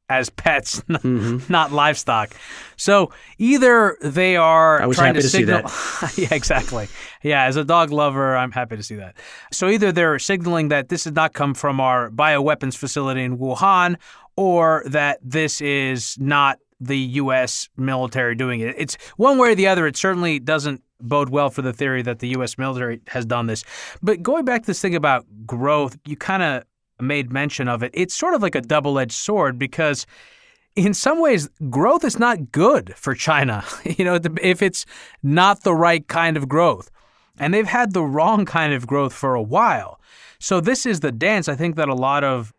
as pets, not livestock. So either they are trying to signal. See that. Yeah, exactly. Yeah, as a dog lover, I'm happy to see that. So either they're signaling that this did not come from our bioweapons facility in Wuhan, or that this is not the U.S. military doing it. It's one way or the other. It certainly doesn't bode well for the theory that the U.S. military has done this. But going back to this thing about growth, you kind of made mention of it. It's sort of like a double-edged sword because in some ways, growth is not good for China, if it's not the right kind of growth. And they've had the wrong kind of growth for a while. So this is the dance, I think, that a lot of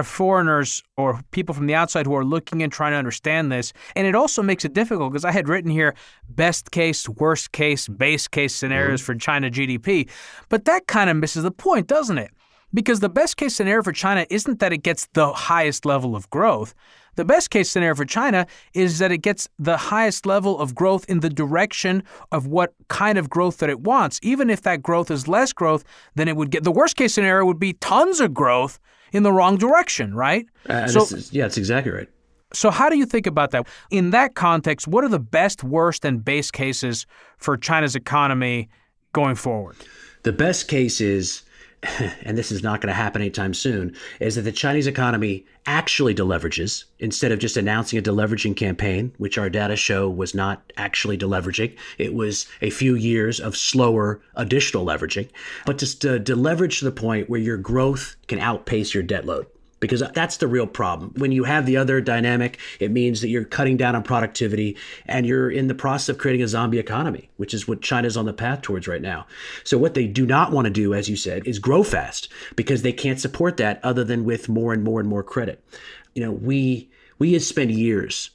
foreigners or people from the outside who are looking and trying to understand this. And it also makes it difficult because I had written here best case, worst case, base case scenarios for China GDP. But that kind of misses the point, doesn't it? Because the best case scenario for China isn't that it gets the highest level of growth. The best case scenario for China is that it gets the highest level of growth in the direction of what kind of growth that it wants. Even if that growth is less growth than it would get. The worst case scenario would be tons of growth in the wrong direction, right? That's exactly right. So how do you think about that? In that context, what are the best, worst, and base cases for China's economy going forward? The best case is, and this is not going to happen anytime soon, is that the Chinese economy actually deleverages instead of just announcing a deleveraging campaign, which our data show was not actually deleveraging. It was a few years of slower additional leveraging, but just to deleverage to the point where your growth can outpace your debt load. Because that's the real problem. When you have the other dynamic, it means that you're cutting down on productivity and you're in the process of creating a zombie economy, which is what China's on the path towards right now. So what they do not want to do, as you said, is grow fast because they can't support that other than with more and more and more credit. We have spent years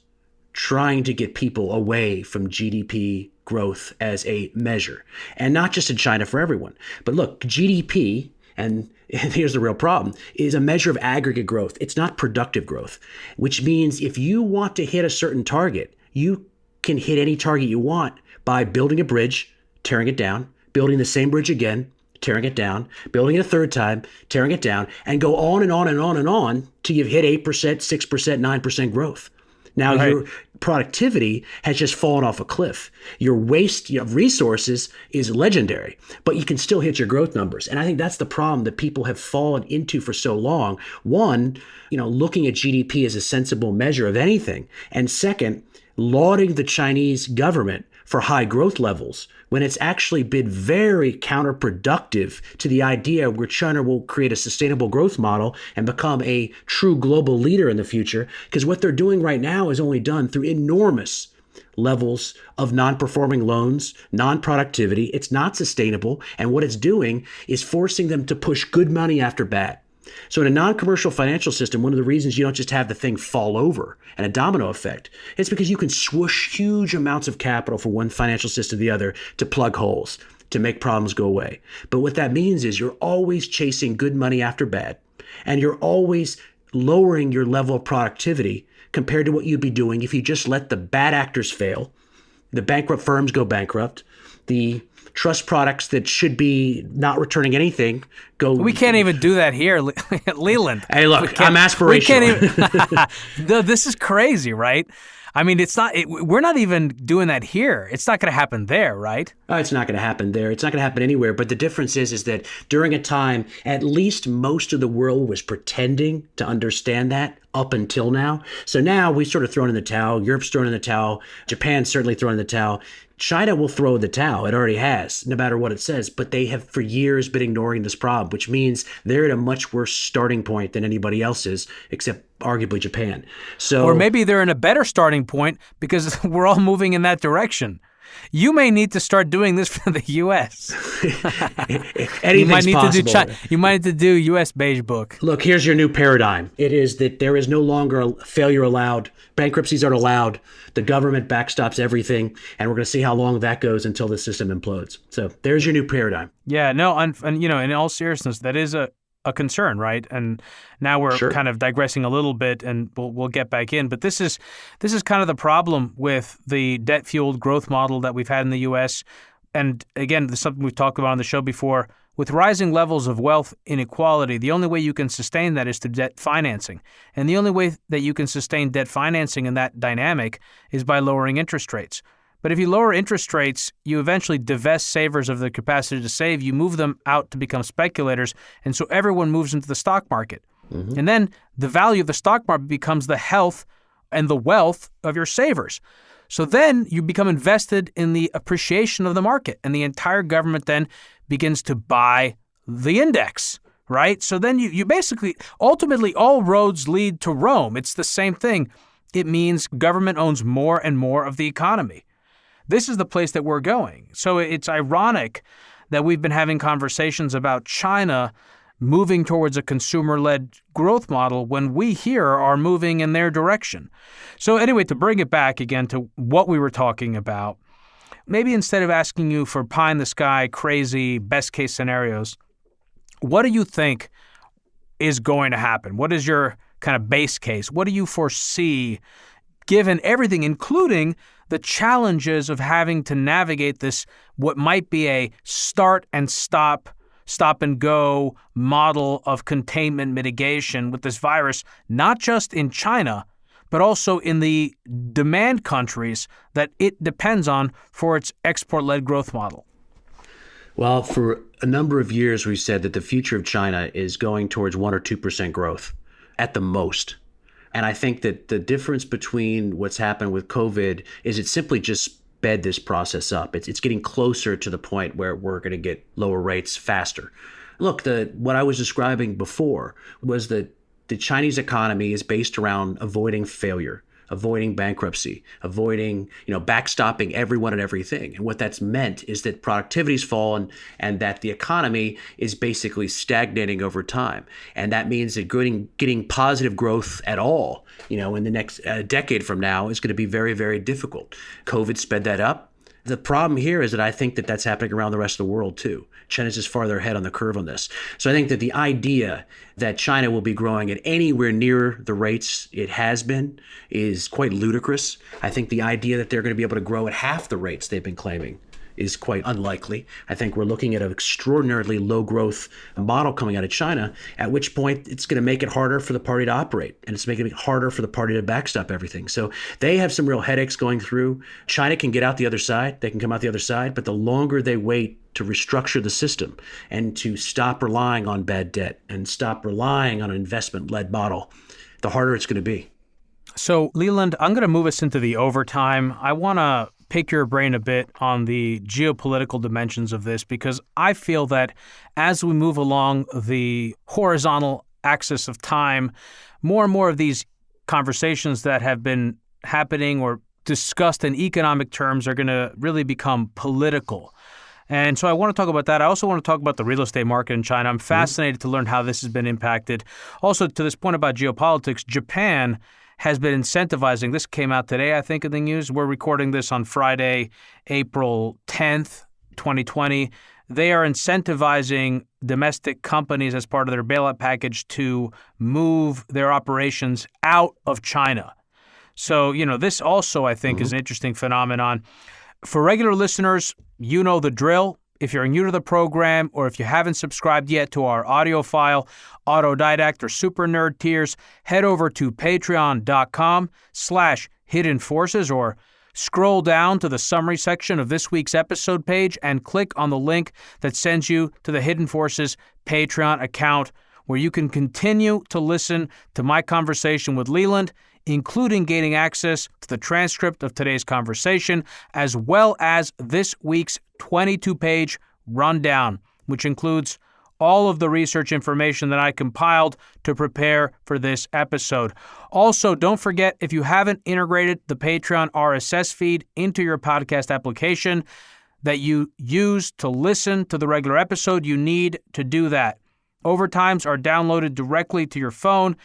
trying to get people away from GDP growth as a measure, and not just in China, for everyone. But look, GDP, and here's the real problem, is a measure of aggregate growth. It's not productive growth, which means if you want to hit a certain target, you can hit any target you want by building a bridge, tearing it down, building the same bridge again, tearing it down, building it a third time, tearing it down, and go on and on and on and on till you've hit 8%, 6%, 9% growth. Now, right. Your productivity has just fallen off a cliff. Your waste of resources is legendary, but you can still hit your growth numbers. And I think that's the problem that people have fallen into for so long. One, looking at GDP as a sensible measure of anything. And second, lauding the Chinese government for high growth levels when it's actually been very counterproductive to the idea where China will create a sustainable growth model and become a true global leader in the future. Because what they're doing right now is only done through enormous levels of non-performing loans, non-productivity. It's not sustainable. And what it's doing is forcing them to push good money after bad. So in a non-commercial financial system, one of the reasons you don't just have the thing fall over and a domino effect, it's because you can swoosh huge amounts of capital from one financial system to the other to plug holes, to make problems go away. But what that means is you're always chasing good money after bad, and you're always lowering your level of productivity compared to what you'd be doing if you just let the bad actors fail, the bankrupt firms go bankrupt, the trust products that should be not returning anything go. We can't even do that here, Leland. Hey, look, I'm aspirational. We can't even. This is crazy, right? I mean, we're not even doing that here. It's not going to happen there, right? Oh, it's not going to happen there. It's not going to happen anywhere. But the difference is that during a time, at least most of the world was pretending to understand that up until now. So now we've sort of thrown in the towel. Europe's thrown in the towel. Japan's certainly thrown in the towel. China will throw the towel. It already has, no matter what it says. But they have for years been ignoring this problem, which means they're at a much worse starting point than anybody else is, except arguably Japan. Or maybe they're in a better starting point because we're all moving in that direction. You may need to start doing this for the U.S. Anything's possible. You might need to do U.S. Beige Book. Look, here's your new paradigm. It is that there is no longer a failure allowed. Bankruptcies aren't allowed. The government backstops everything, and we're going to see how long that goes until the system implodes. So there's your new paradigm. Yeah, no, and in all seriousness, that is a concern, right? And now we're kind of digressing a little bit, and we'll get back in. But this is kind of the problem with the debt-fueled growth model that we've had in the U.S. And again, this is something we've talked about on the show before. With rising levels of wealth inequality, the only way you can sustain that is through debt financing. And the only way that you can sustain debt financing in that dynamic is by lowering interest rates. But if you lower interest rates, you eventually divest savers of their capacity to save. You move them out to become speculators. And so everyone moves into the stock market. Mm-hmm. And then the value of the stock market becomes the health and the wealth of your savers. So then you become invested in the appreciation of the market. And the entire government then begins to buy the index, right? So then you basically, ultimately, all roads lead to Rome. It's the same thing. It means government owns more and more of the economy. This is the place that we're going. So it's ironic that we've been having conversations about China moving towards a consumer-led growth model when we here are moving in their direction. So anyway, to bring it back again to what we were talking about, maybe instead of asking you for pie-in-the-sky, crazy, best-case scenarios, what do you think is going to happen? What is your kind of base case? What do you foresee, given everything, including the challenges of having to navigate this, what might be a start and stop and go model of containment mitigation with this virus, not just in China, but also in the demand countries that it depends on for its export-led growth model? Well, for a number of years, we've said that the future of China is going towards 1 or 2% growth at the most. And I think that the difference between what's happened with COVID is it simply just sped this process up. It's getting closer to the point where we're going to get lower rates faster. Look, what I was describing before was that the Chinese economy is based around avoiding failure, avoiding bankruptcy, avoiding, backstopping everyone and everything. And what that's meant is that productivity's fallen and that the economy is basically stagnating over time. And that means that getting positive growth at all, in the next decade from now is going to be very, very difficult. COVID sped that up. The problem here is that I think that that's happening around the rest of the world too. China's just farther ahead on the curve on this. So I think that the idea that China will be growing at anywhere near the rates it has been is quite ludicrous. I think the idea that they're going to be able to grow at half the rates they've been claiming is quite unlikely. I think we're looking at an extraordinarily low growth model coming out of China, at which point it's going to make it harder for the party to operate, and it's making it harder for the party to backstop everything. So they have some real headaches going through. China can get out the other side. They can come out the other side, but the longer they wait to restructure the system and to stop relying on bad debt and stop relying on an investment-led model, the harder it's going to be. So, Leland, I'm going to move us into the overtime. I want to pick your brain a bit on the geopolitical dimensions of this, because I feel that as we move along the horizontal axis of time, more and more of these conversations that have been happening or discussed in economic terms are going to really become political. And so I want to talk about that. I also want to talk about the real estate market in China. I'm fascinated to learn how this has been impacted. Also, to this point about geopolitics, Japan has been incentivizing, this came out today, I think, in the news. We're recording this on Friday, April 10th, 2020. They are incentivizing domestic companies as part of their bailout package to move their operations out of China. So, this also, I think, is an interesting phenomenon. For regular listeners, you know the drill. If you're new to the program, or if you haven't subscribed yet to our audio file, Autodidact, or Super Nerd tiers, head over to patreon.com/Hidden Forces, or scroll down to the summary section of this week's episode page and click on the link that sends you to the Hidden Forces Patreon account, where you can continue to listen to my conversation with Leland, including gaining access to the transcript of today's conversation, as well as this week's 22-page rundown, which includes all of the research information that I compiled to prepare for this episode. Also, don't forget, if you haven't integrated the Patreon RSS feed into your podcast application that you use to listen to the regular episode, you need to do that. Overtimes are downloaded directly to your phone,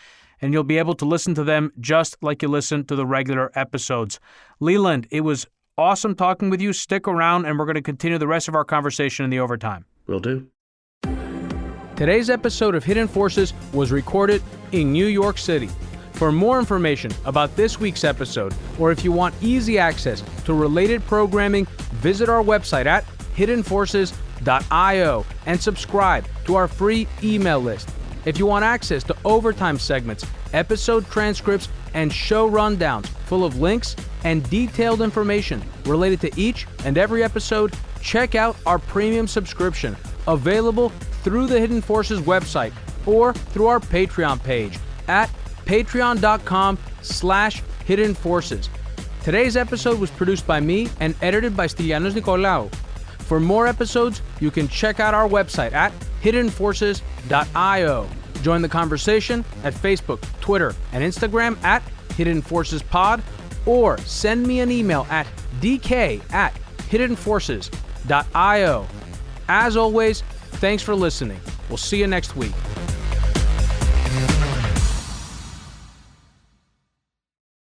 and you'll be able to listen to them just like you listen to the regular episodes. Leland, it was awesome talking with you. Stick around, and we're going to continue the rest of our conversation in the overtime. Will do. Today's episode of Hidden Forces was recorded in New York City. For more information about this week's episode, or if you want easy access to related programming, visit our website at hiddenforces.io and subscribe to our free email list. If you want access to overtime segments, episode transcripts, and show rundowns full of links and detailed information related to each and every episode, check out our premium subscription, available through the Hidden Forces website or through our Patreon page at patreon.com/Hidden Forces. Today's episode was produced by me and edited by Stylianos Nicolaou. For more episodes, you can check out our website at hiddenforces.io. Join the conversation at Facebook, Twitter, and Instagram at Hidden Forces Pod, or send me an email at dk@hiddenforces.io. As always, thanks for listening. We'll see you next week.